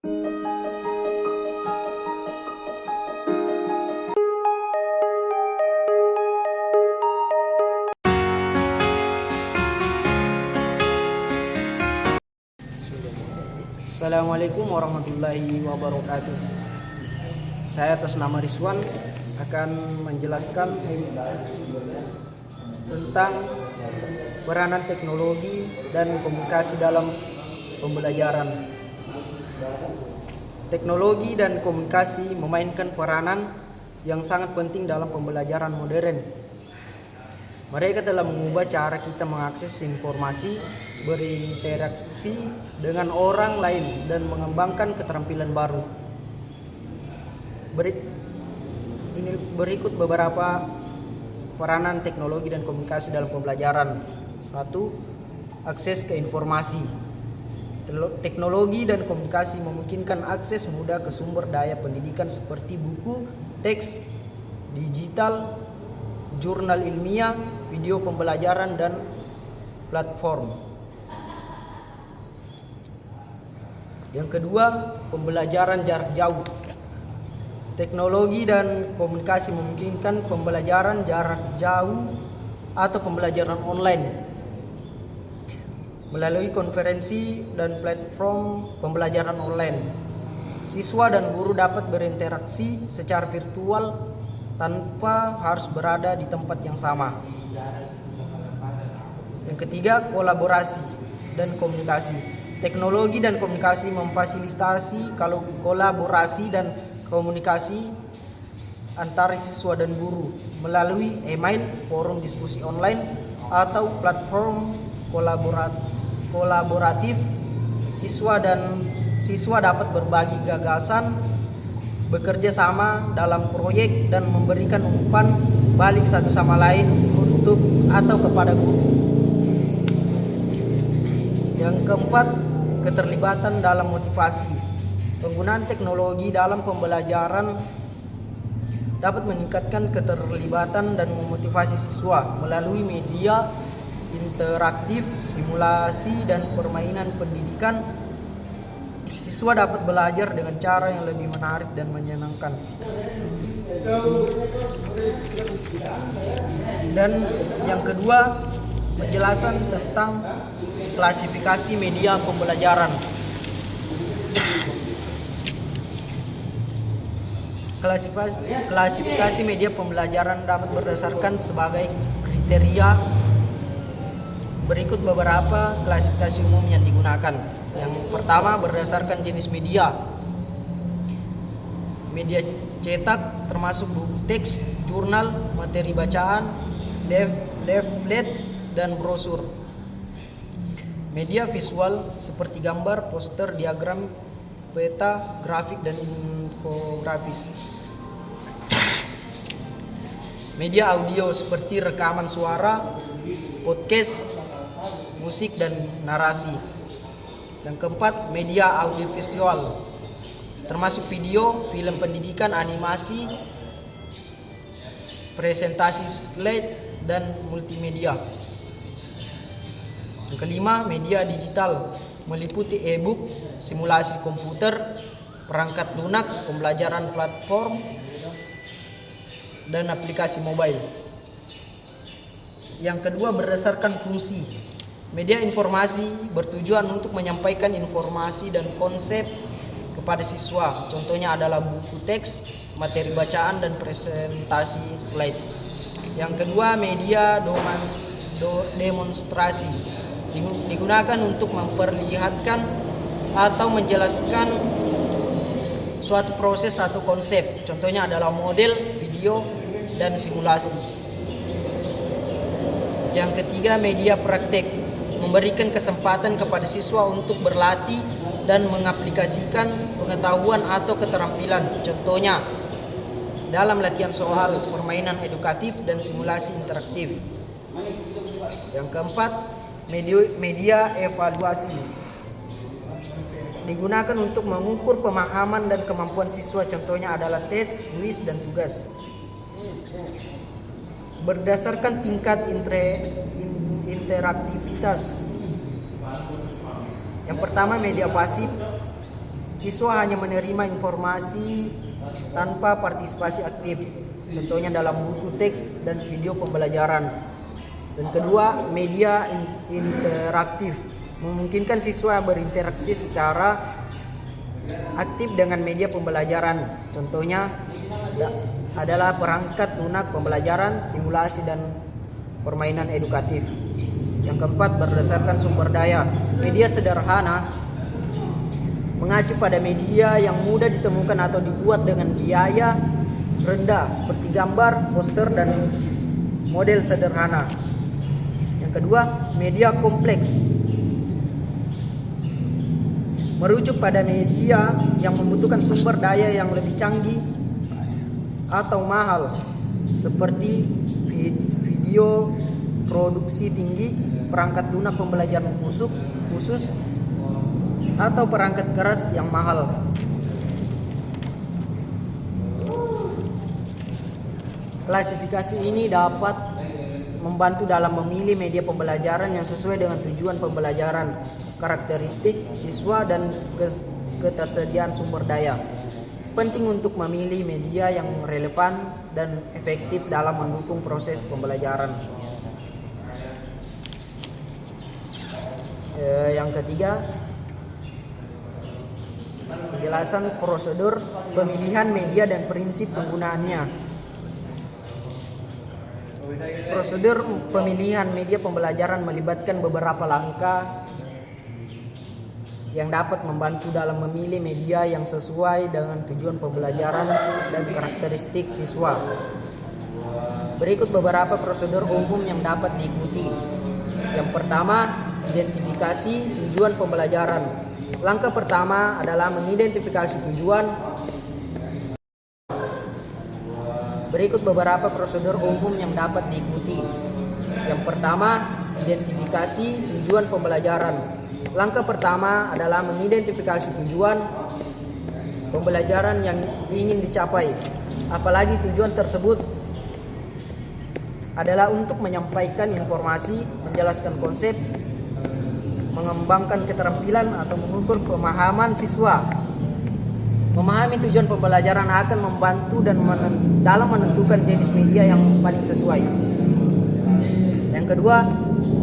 Assalamualaikum warahmatullahi wabarakatuh. Saya atas nama Rizwan akan menjelaskan tentang peranan teknologi dan komunikasi dalam pembelajaran. Teknologi dan komunikasi memainkan peranan yang sangat penting dalam pembelajaran modern. Mereka telah mengubah cara kita mengakses informasi, berinteraksi dengan orang lain, dan mengembangkan keterampilan baru. Berikut beberapa peranan teknologi dan komunikasi dalam pembelajaran. 1. Akses ke informasi. Teknologi dan komunikasi memungkinkan akses mudah ke sumber daya pendidikan seperti buku, teks, digital, jurnal ilmiah, video pembelajaran, dan platform. Yang kedua, pembelajaran jarak jauh. Teknologi dan komunikasi memungkinkan pembelajaran jarak jauh atau pembelajaran online melalui konferensi dan platform pembelajaran online. Siswa dan guru dapat berinteraksi secara virtual tanpa harus berada di tempat yang sama. Yang ketiga, kolaborasi dan komunikasi. Teknologi dan komunikasi memfasilitasi kolaborasi dan komunikasi antara siswa dan guru melalui email, forum diskusi online, atau platform kolaboratif. Siswa dapat berbagi gagasan, bekerja sama dalam proyek, dan memberikan umpan balik satu sama lain atau kepada guru. Yang keempat, keterlibatan dalam motivasi. Penggunaan teknologi dalam pembelajaran dapat meningkatkan keterlibatan dan memotivasi siswa melalui media interaktif, simulasi, dan permainan pendidikan. Siswa dapat belajar dengan cara yang lebih menarik dan menyenangkan. Dan yang kedua, penjelasan tentang klasifikasi media pembelajaran. Klasifikasi media pembelajaran dapat berdasarkan sebagai kriteria. Berikut beberapa klasifikasi umum yang digunakan. Yang pertama, berdasarkan jenis media. Media cetak termasuk buku teks, jurnal, materi bacaan, leaflet, dan brosur. Media visual seperti gambar, poster, diagram, peta, grafik, dan infografis. Media audio seperti rekaman suara, podcast, musik, dan narasi. Yang keempat, media audiovisual termasuk video, film pendidikan, animasi, presentasi slide, dan multimedia. Yang kelima, media digital meliputi e-book, simulasi komputer, perangkat lunak, pembelajaran platform, dan aplikasi mobile. Yang kedua, berdasarkan fungsi. Media informasi bertujuan untuk menyampaikan informasi dan konsep kepada siswa. Contohnya adalah buku teks, materi bacaan, dan presentasi slide. Yang kedua, media demonstrasi digunakan untuk memperlihatkan atau menjelaskan suatu proses atau konsep. Contohnya adalah model, video, dan simulasi. Yang ketiga, media praktek memberikan kesempatan kepada siswa untuk berlatih dan mengaplikasikan pengetahuan atau keterampilan. Contohnya dalam latihan soal, permainan edukatif, dan simulasi interaktif. Yang keempat, media evaluasi digunakan untuk mengukur pemahaman dan kemampuan siswa. Contohnya adalah tes, kuis, dan tugas. Berdasarkan tingkat interaktivitas. Yang pertama, media pasif Siswa hanya menerima informasi tanpa partisipasi aktif, contohnya dalam buku teks dan video pembelajaran. Dan kedua, media interaktif memungkinkan siswa berinteraksi secara aktif dengan media pembelajaran. Contohnya adalah perangkat lunak pembelajaran, simulasi, dan permainan edukatif. Yang keempat, berdasarkan sumber daya. Media sederhana mengacu pada media yang mudah ditemukan atau dibuat dengan biaya rendah seperti gambar, poster, dan model sederhana. Yang kedua, media kompleks merujuk pada media yang membutuhkan sumber daya yang lebih canggih atau mahal seperti video produksi tinggi, perangkat lunak pembelajaran khusus atau perangkat keras yang mahal. Klasifikasi ini dapat membantu dalam memilih media pembelajaran yang sesuai dengan tujuan pembelajaran, karakteristik siswa, dan ketersediaan sumber daya. Penting untuk memilih media yang relevan dan efektif dalam mendukung proses pembelajaran. Yang ketiga, penjelasan prosedur pemilihan media dan prinsip penggunaannya. Prosedur pemilihan media pembelajaran melibatkan beberapa langkah yang dapat membantu dalam memilih media yang sesuai dengan tujuan pembelajaran dan karakteristik siswa. Berikut beberapa prosedur umum yang dapat diikuti. Yang pertama, identifikasi tujuan pembelajaran. Langkah pertama adalah mengidentifikasi tujuan. Berikut beberapa prosedur umum yang dapat diikuti. Yang pertama, identifikasi tujuan pembelajaran. Langkah pertama adalah mengidentifikasi tujuan pembelajaran yang ingin dicapai. Apalagi tujuan tersebut adalah untuk menyampaikan informasi, menjelaskan konsep, mengembangkan keterampilan, atau mengukur pemahaman siswa. Memahami tujuan pembelajaran akan membantu dalam menentukan jenis media yang paling sesuai. Yang kedua,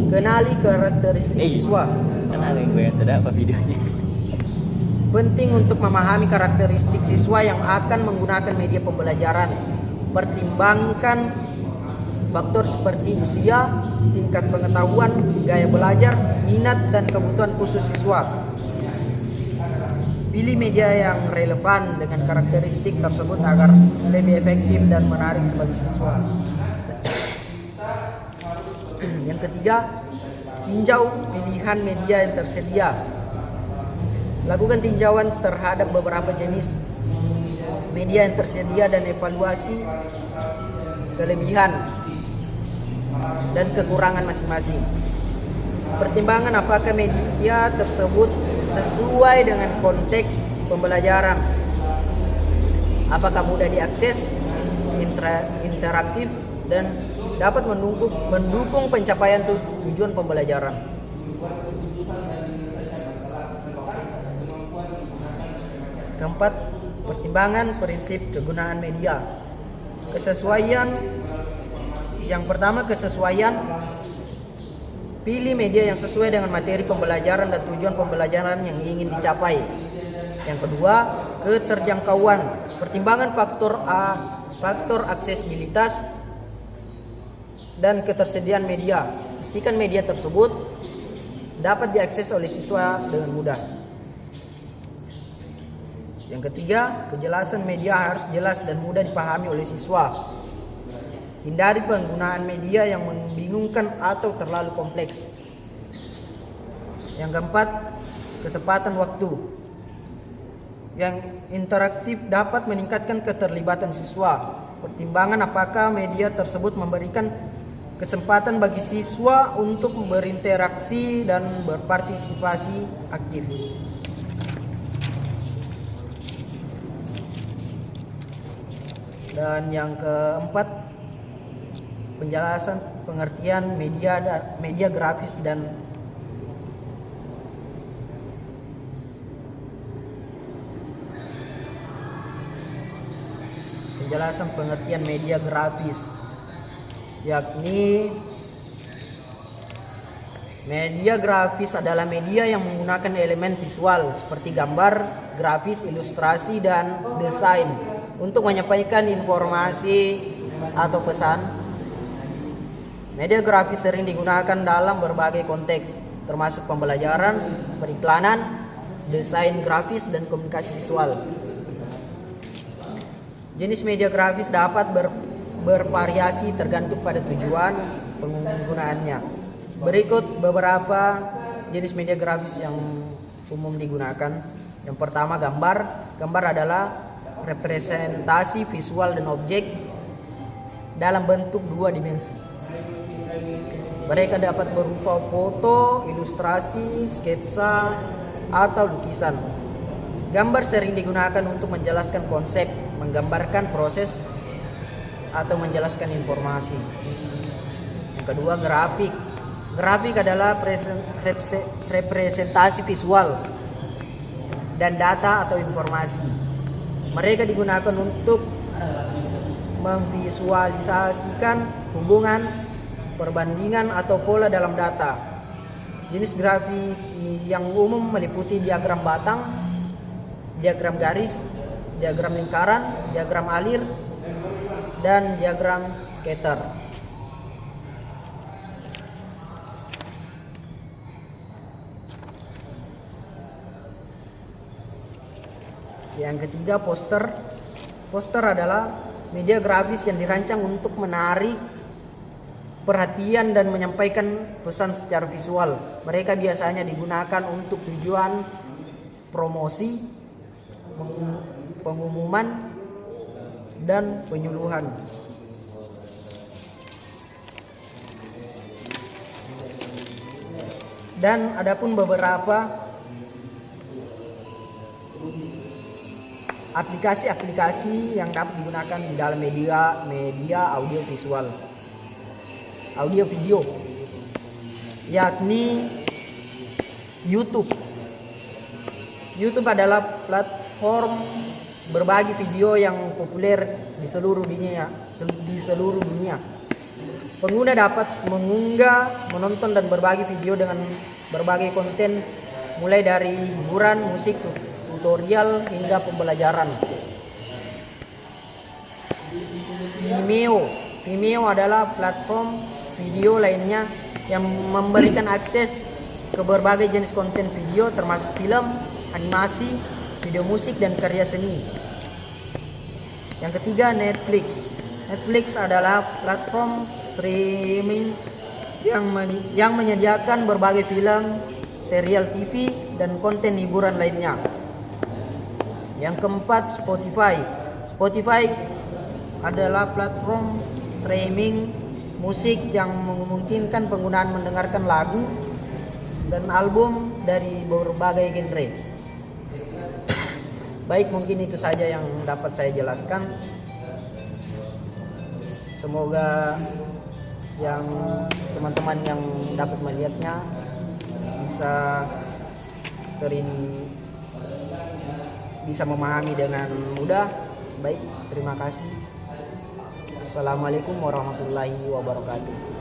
kenali karakteristik siswa. Kenalin gue yang tidak apa videonya. Penting untuk memahami karakteristik siswa yang akan menggunakan media pembelajaran. Pertimbangkan faktor seperti usia, tingkat pengetahuan, gaya belajar, minat, dan kebutuhan khusus siswa. Pilih media yang relevan dengan karakteristik tersebut agar lebih efektif dan menarik sebagai siswa. Yang ketiga, tinjau pilihan media yang tersedia. Lakukan tinjauan terhadap beberapa jenis media yang tersedia dan evaluasi kelebihan dan kekurangan masing-masing. Pertimbangan apakah media tersebut sesuai dengan konteks pembelajaran, apakah mudah diakses, interaktif, dan dapat mendukung pencapaian tujuan pembelajaran. Keempat, pertimbangan prinsip kegunaan media. Kesesuaian. Yang pertama, kesesuaian. Pilih media yang sesuai dengan materi pembelajaran dan tujuan pembelajaran yang ingin dicapai. Yang kedua, keterjangkauan. Pertimbangan faktor aksesibilitas dan ketersediaan media. Pastikan media tersebut dapat diakses oleh siswa dengan mudah. Yang ketiga, kejelasan media harus jelas dan mudah dipahami oleh siswa. Hindari penggunaan media yang membingungkan atau terlalu kompleks. Yang keempat, ketepatan waktu. Yang interaktif dapat meningkatkan keterlibatan siswa. Pertimbangan apakah media tersebut memberikan kesempatan bagi siswa untuk berinteraksi dan berpartisipasi aktif. Dan yang keempat, penjelasan pengertian media grafis dan penjelasan pengertian media grafis, yakni media grafis adalah media yang menggunakan elemen visual seperti gambar, grafis, ilustrasi, dan desain untuk menyampaikan informasi atau pesan. Media grafis sering digunakan dalam berbagai konteks, termasuk pembelajaran, periklanan, desain grafis, dan komunikasi visual. Jenis media grafis dapat bervariasi tergantung pada tujuan penggunaannya. Berikut beberapa jenis media grafis yang umum digunakan. Yang pertama, gambar. Gambar adalah representasi visual dan objek dalam bentuk dua dimensi. Mereka dapat berupa foto, ilustrasi, sketsa, atau lukisan. Gambar sering digunakan untuk menjelaskan konsep, menggambarkan proses, atau menjelaskan informasi. Yang kedua, grafik. Grafik adalah representasi visual dan data atau informasi. Mereka digunakan untuk memvisualisasikan hubungan, perbandingan, atau pola dalam data. Jenis grafik yang umum meliputi diagram batang, diagram garis, diagram lingkaran, diagram alir, dan diagram scatter. Yang ketiga, poster. Poster adalah media grafis yang dirancang untuk menarik perhatian dan menyampaikan pesan secara visual. Mereka biasanya digunakan untuk tujuan promosi, pengumuman, dan penyuluhan. Dan adapun beberapa aplikasi-aplikasi yang dapat digunakan di dalam media audio visual, audio video, yakni YouTube. YouTube adalah platform berbagi video yang populer di seluruh dunia. Pengguna dapat mengunggah, menonton, dan berbagi video dengan berbagai konten, mulai dari hiburan, musik, tutorial, hingga pembelajaran. Vimeo adalah platform video lainnya yang memberikan akses ke berbagai jenis konten video, termasuk film, animasi, video musik, dan karya seni. Yang ketiga, Netflix. Netflix adalah platform streaming yang menyediakan berbagai film, serial TV, dan konten hiburan lainnya. Yang keempat, Spotify. Spotify adalah platform streaming musik yang memungkinkan penggunaan mendengarkan lagu dan album dari berbagai genre. Baik, mungkin itu saja yang dapat saya jelaskan. Semoga yang teman-teman yang dapat melihatnya bisa bisa memahami dengan mudah. Baik, terima kasih. Assalamualaikum warahmatullahi wabarakatuh.